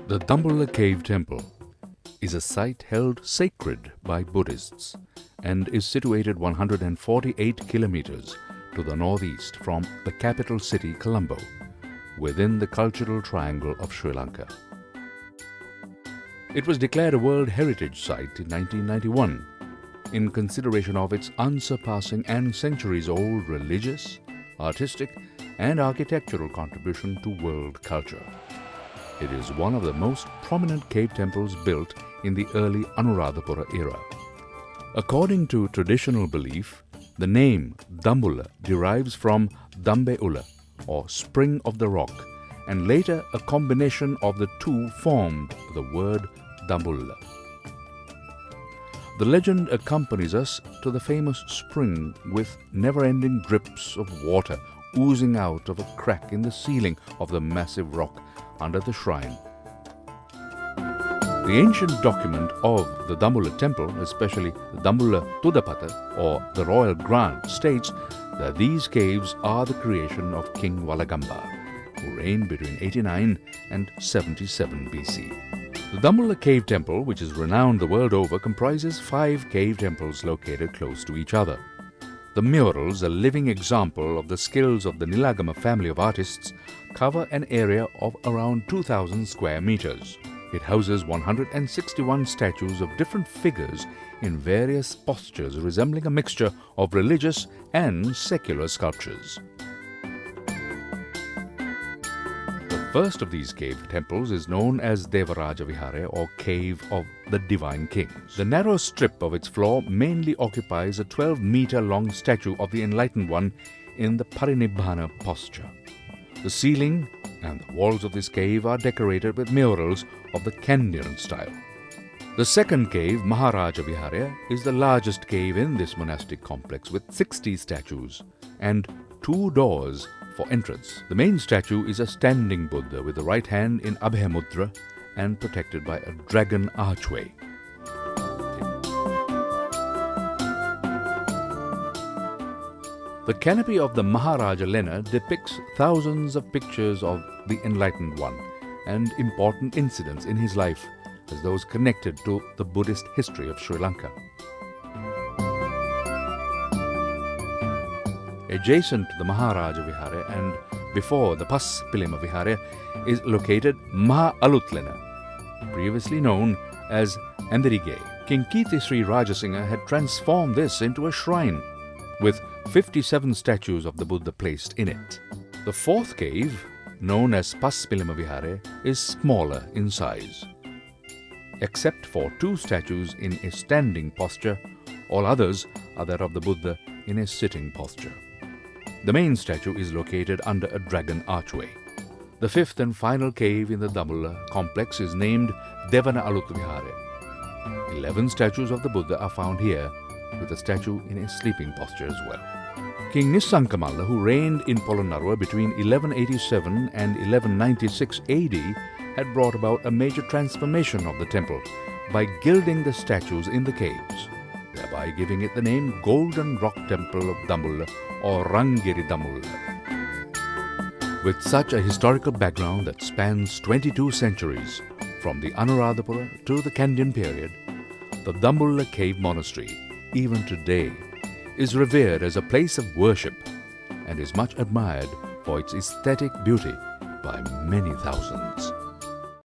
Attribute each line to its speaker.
Speaker 1: The Damula Cave Temple is a site held sacred by Buddhists and is situated 148 kilometers to the northeast from the capital city Colombo, within the cultural triangle of Sri Lanka. It was declared a World Heritage Site in 1991 in consideration of its unsurpassing and centuries-old religious, artistic and architectural contribution to world culture. It is one of the most prominent cave temples built in the early Anuradhapura era. According to traditional belief, the name Damula derives from Dambeula, or spring of the rock, and later a combination of the two formed the word dabulla. The legend accompanies us to the famous spring with never-ending drips of water oozing out of a crack in the ceiling of the massive rock under the shrine. The ancient document of the Damula Temple, especially the Damula Tudapata or the Royal Grant, states that these caves are the creation of King Walagamba, who reigned between 89 and 77 BC. The Damula Cave Temple, which is renowned the world over, comprises 5 cave temples located close to each other. The murals, a living example of the skills of the Nilagama family of artists, cover an area of around 2,000 square meters. It houses 161 statues of different figures in various postures resembling a mixture of religious and secular sculptures. The first of these cave temples is known as Maharaja Bihari, or Cave of the Divine Kings. The narrow strip of its floor mainly occupies a 12-meter-long statue of the Enlightened One in the Parinibbana posture. The ceiling and the walls of this cave are decorated with murals of the Kandyan style. The second cave, Maharaja Bihari, is the largest cave in this monastic complex with 60 statues and 2 doors for entrance. The main statue is a standing Buddha with the right hand in Abhay Mudra and protected by a dragon archway. The canopy of the Maharaja Lena depicts thousands of pictures of the Enlightened One and important incidents in his life as those connected to the Buddhist history of Sri Lanka. Adjacent to the Maharaja Bihari and before the Paspilima Vihara is located Maha Alutlena, previously known as Andirige. King Kirti Sri Rajasingha had transformed this into a shrine, with 57 statues of the Buddha placed in it. The fourth cave, known as Paspilima Vihara, is smaller in size. Except for 2 statues in a standing posture, all others are that of the Buddha in a sitting posture. The main statue is located under a dragon archway. The fifth and final cave in the Damula complex is named Devana Vihara. 11 statues of the Buddha are found here, with a statue in a sleeping posture as well. King Nisankamalla, who reigned in Polonnaruwa between 1187 and 1196 AD, had brought about a major transformation of the temple by gilding the statues in the caves, thereby giving it the name Golden Rock Temple of Damula or Rangiri Damula. With such a historical background that spans 22 centuries, from the Anuradhapura to the Kandyan period, the Damula Cave Monastery, even today, is revered as a place of worship and is much admired for its aesthetic beauty by many thousands.